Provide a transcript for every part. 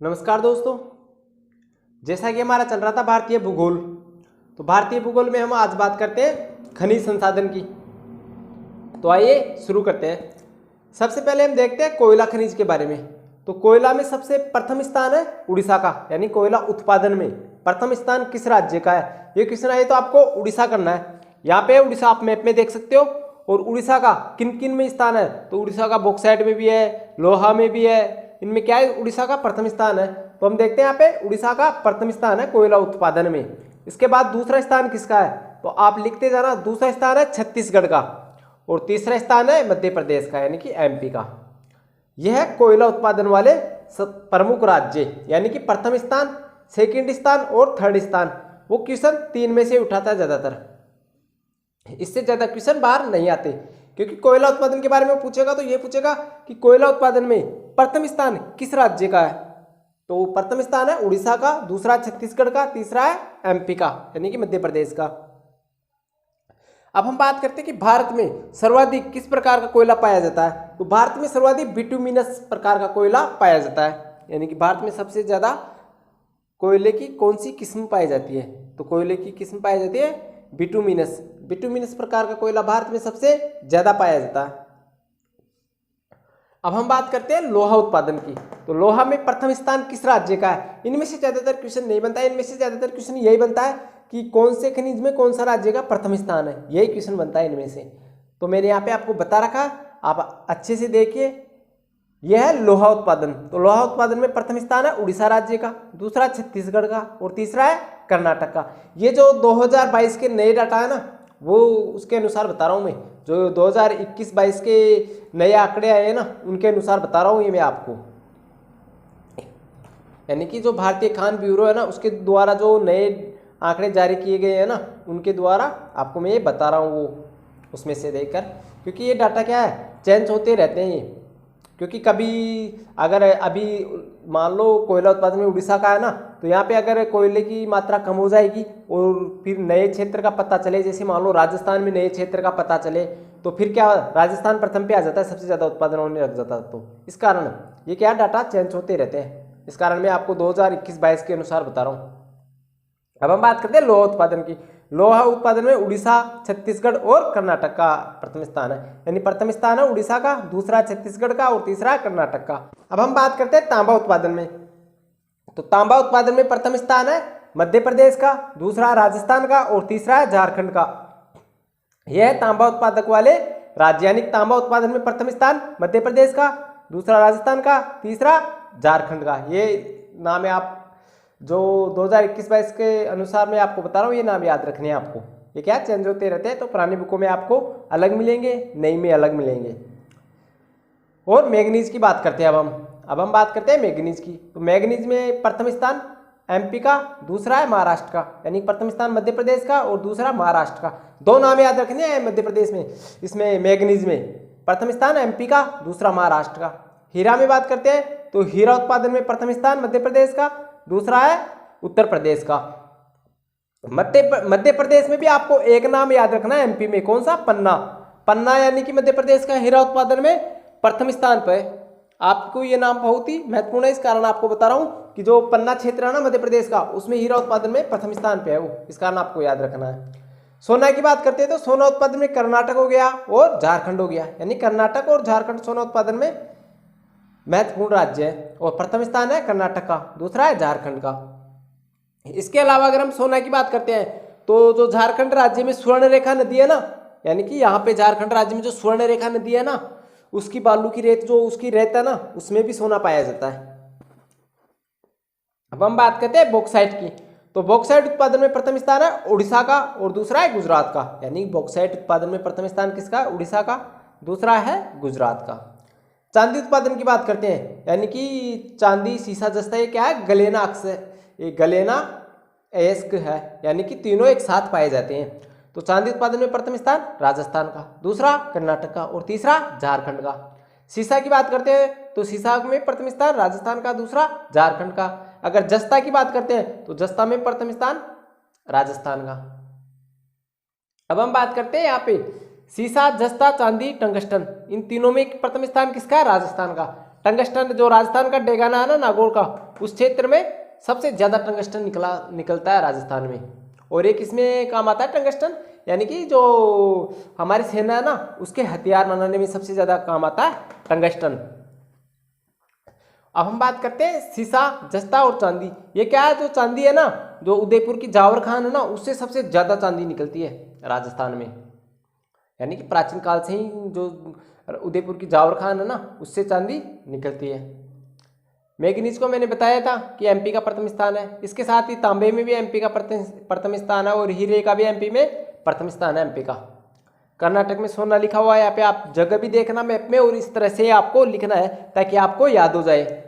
नमस्कार दोस्तों। जैसा कि हमारा चल रहा था भारतीय भूगोल, तो भारतीय भूगोल में हम आज बात करते हैं खनिज संसाधन की। तो आइए शुरू करते हैं। सबसे पहले हम देखते हैं कोयला खनिज के बारे में। तो कोयला में सबसे प्रथम स्थान है उड़ीसा का, यानी कोयला उत्पादन में प्रथम स्थान किस राज्य का है? ये क्वेश्चन है तो आपको उड़ीसा करना है। यहाँ पे उड़ीसा आप मैप में देख सकते हो। और उड़ीसा का किन किन में स्थान है? तो उड़ीसा का बॉक्साइट में भी है, लोहा में भी है। इनमें क्या है? उड़ीसा का प्रथम स्थान है। तो हम देखते हैं यहाँ पे उड़ीसा का प्रथम स्थान है कोयला उत्पादन में। इसके बाद दूसरा स्थान किसका है? तो आप लिखते जाना। दूसरा स्थान है छत्तीसगढ़ का और तीसरा स्थान है मध्य प्रदेश का, यानी कि एमपी का। यह है कोयला उत्पादन वाले प्रमुख राज्य, यानी कि प्रथम स्थान, सेकंड स्थान और थर्ड स्थान। वो क्वेश्चन 3 में से उठाता है ज्यादातर, इससे ज्यादा क्वेश्चन बाहर नहीं आते। क्योंकि कोयला उत्पादन के बारे में पूछेगा तो ये पूछेगा कि कोयला उत्पादन में प्रथम स्थान किस राज्य का है? तो प्रथम स्थान है उड़ीसा का, दूसरा छत्तीसगढ़ का, तीसरा है एमपी का, यानी कि मध्य प्रदेश का। अब हम बात करते हैं कि भारत में सर्वाधिक किस प्रकार का कोयला पाया जाता है? तो भारत में सर्वाधिक बिटुमिनस प्रकार का कोयला पाया जाता है, यानी कि भारत में सबसे ज्यादा कोयले की कौन सी किस्म पाई जाती है? तो कोयले की किस्म पाई जाती है बिटुमिनस। बिटुमिनस प्रकार का कोयला भारत में सबसे ज्यादा पाया जाता है। अब हम बात करते हैं लोहा उत्पादन की। तो लोहा में प्रथम स्थान किस राज्य का है? इनमें से ज्यादातर क्वेश्चन नहीं बनता है। इनमें से ज्यादातर क्वेश्चन यही बनता है कि कौन से खनिज में कौन सा राज्य का प्रथम स्थान है, यही क्वेश्चन बनता है इनमें से। तो मैंने यहाँ पे आपको बता रखा, आप अच्छे से देखिए। यह है लोहा उत्पादन। तो लोहा उत्पादन में प्रथम स्थान है उड़ीसा राज्य का, दूसरा छत्तीसगढ़ का और तीसरा है कर्नाटक का। ये जो 2022 के नए डाटा है ना, वो उसके अनुसार बता रहा हूँ मैं। जो 2021-22 के नए आंकड़े आए हैं ना, उनके अनुसार बता रहा हूँ ये मैं आपको। यानी कि जो भारतीय खान ब्यूरो है ना, उसके द्वारा जो नए आंकड़े जारी किए गए हैं ना, उनके द्वारा आपको मैं ये बता रहा हूँ, वो उसमें से देखकर। क्योंकि ये डाटा क्या है, चेंज होते रहते हैं ये। क्योंकि कभी अगर अभी मान लो कोयला उत्पादन में उड़ीसा का है ना, तो यहाँ पे अगर कोयले की मात्रा कम हो जाएगी और फिर नए क्षेत्र का पता चले, जैसे मान लो राजस्थान में नए क्षेत्र का पता चले, तो फिर क्या राजस्थान प्रथम पे आ जाता है, सबसे ज़्यादा उत्पादन होने लग जाता है। तो इस कारण ये क्या डाटा चेंज होते रहते हैं। इस कारण मैं आपको 2021-22 के अनुसार बता रहा हूँ। अब हम बात करते हैं लोहा उत्पादन की। लोहा उत्पादन में उड़ीसा, छत्तीसगढ़ और कर्नाटक का प्रथम स्थान है, यानी प्रथम स्थान है उड़ीसा का, दूसरा छत्तीसगढ़ का और तीसरा कर्नाटक का। अब हम बात करते हैं तांबा उत्पादन में। तो तांबा उत्पादन में प्रथम स्थान है मध्य प्रदेश का, दूसरा राजस्थान का और तीसरा है झारखंड का। यह है तांबा उत्पादक वाले राज्य, यानी तांबा उत्पादन में प्रथम स्थान मध्य प्रदेश का, दूसरा राजस्थान का, तीसरा झारखंड का। ये नाम है, आप जो 2021-22 के अनुसार मैं आपको बता रहा हूँ, ये नाम याद रखने हैं आपको। ये क्या चेंज होते रहते हैं, तो पुरानी बुकों में आपको अलग मिलेंगे, नई में अलग मिलेंगे। और मैग्नीज की बात करते हैं अब हम बात करते हैं मैग्नीज की। तो मैग्नीज में प्रथम स्थान एमपी का, दूसरा है महाराष्ट्र का, यानी प्रथम स्थान मध्य प्रदेश का और दूसरा महाराष्ट्र का। दो नाम याद रखने हैं मध्य प्रदेश में। इसमें मैग्नीज में प्रथम स्थान एमपी का, दूसरा महाराष्ट्र का। हीरा में बात करते हैं तो हीरा उत्पादन में प्रथम स्थान मध्य प्रदेश का, दूसरा है उत्तर प्रदेश का। मध्य प्रदेश में भी आपको एक नाम याद रखना है एमपी में, कौन सा? पन्ना। पन्ना यानी कि मध्य प्रदेश का हीरा उत्पादन में प्रथम स्थान पर। आपको ये नाम बहुत ही महत्वपूर्ण है, इस कारण आपको बता रहा हूं कि जो पन्ना क्षेत्र है ना मध्य प्रदेश का, उसमें हीरा उत्पादन में प्रथम स्थान पे है वो, इस कारण आपको याद रखना है। सोना की बात करते हैं तो सोना उत्पादन में कर्नाटक हो गया और झारखंड हो गया, यानी कर्नाटक और झारखंड सोना उत्पादन में महत्वपूर्ण राज्य है। और प्रथम स्थान है कर्नाटक का, दूसरा है झारखंड का। इसके अलावा अगर हम सोना की बात करते हैं तो जो झारखंड राज्य में स्वर्ण रेखा नदी है ना, यानी कि यहाँ पे झारखंड राज्य में जो स्वर्ण रेखा नदी है ना, उसकी बालू की रेत, जो उसकी रेत है ना, उसमें भी सोना पाया जाता है। अब हम बात करते हैं बॉक्साइट की। तो बॉक्साइट उत्पादन में प्रथम स्थान है उड़ीसा का और दूसरा है गुजरात का, यानी बॉक्साइट उत्पादन में प्रथम स्थान किसका? उड़ीसा का, दूसरा है गुजरात का। चांदी उत्पादन की बात करते हैं, यानी कि चांदी, सीसा, जस्ता, ये क्या है? गलेना अक्स, ये गलेना अयस्क है, यानी कि तीनों एक साथ पाए जाते हैं। तो चांदी उत्पादन में प्रथम स्थान राजस्थान का, दूसरा कर्नाटक का और तीसरा झारखंड का। सीसा की बात करते हैं तो सीसा में प्रथम स्थान राजस्थान का, दूसरा झारखंड का। अगर जस्ता की बात करते हैं तो जस्ता में प्रथम स्थान राजस्थान का। अब हम बात करते हैं यहाँ पे सीसा, जस्ता, चांदी, टंगस्टन, इन तीनों में प्रथम स्थान किसका है? राजस्थान का। टंगस्टन जो राजस्थान का डेगाना है ना, नागौर का, उस क्षेत्र में सबसे ज़्यादा टंगस्टन निकलता है राजस्थान में। और एक इसमें काम आता है टंगस्टन, यानी कि जो हमारी सेना है ना उसके हथियार बनाने में सबसे ज़्यादा काम आता है टंगस्टन। अब हम बात करते हैं सीसा, जस्ता और चांदी। ये क्या है, जो चांदी है ना, जो उदयपुर की जावर खान है ना, उससे सबसे ज़्यादा चांदी निकलती है राजस्थान में। यानी कि प्राचीन काल से ही जो उदयपुर की जावर खान है ना, उससे चांदी निकलती है। मैग्नीज को मैंने बताया था कि एमपी का प्रथम स्थान है। इसके साथ ही तांबे में भी एमपी का प्रथम स्थान है और हीरे का भी एमपी में प्रथम स्थान है एमपी का। कर्नाटक में सोना लिखा हुआ है, यहाँ पे आप जगह भी देखना मैप में, और इस तरह से आपको लिखना है ताकि आपको याद हो जाए।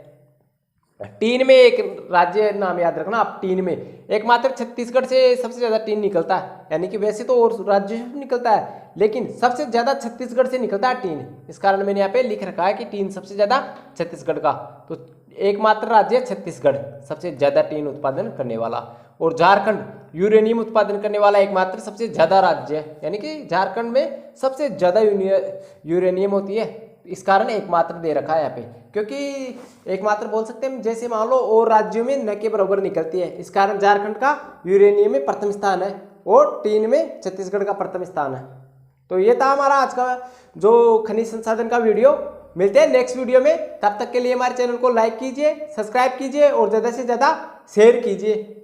टीन में एक राज्य नाम याद रखना आप, टीन में एकमात्र छत्तीसगढ़ से सबसे ज़्यादा टीन निकलता है। यानी कि वैसे तो और राज्य से भी निकलता है, लेकिन सबसे ज़्यादा छत्तीसगढ़ से निकलता है टीन। इस कारण मैंने यहाँ पे लिख रखा है कि टीन सबसे ज़्यादा छत्तीसगढ़ का। तो एकमात्र राज्य है छत्तीसगढ़ सबसे ज़्यादा टीन उत्पादन करने वाला, और झारखंड यूरेनियम उत्पादन करने वाला एकमात्र सबसे ज़्यादा राज्य है। यानी कि झारखंड में सबसे ज़्यादा यूरेनियम होती है, इस कारण एकमात्र दे रखा है यहाँ पे, क्योंकि एकमात्र बोल सकते हैं जैसे मान लो और राज्यों में न के बराबर निकलती है। इस कारण झारखंड का यूरेनियम में प्रथम स्थान है और टीन में छत्तीसगढ़ का प्रथम स्थान है। तो ये था हमारा आज का जो खनिज संसाधन का वीडियो। मिलते हैं नेक्स्ट वीडियो में, तब तक के लिए हमारे चैनल को लाइक कीजिए, सब्सक्राइब कीजिए और ज़्यादा से ज़्यादा शेयर कीजिए।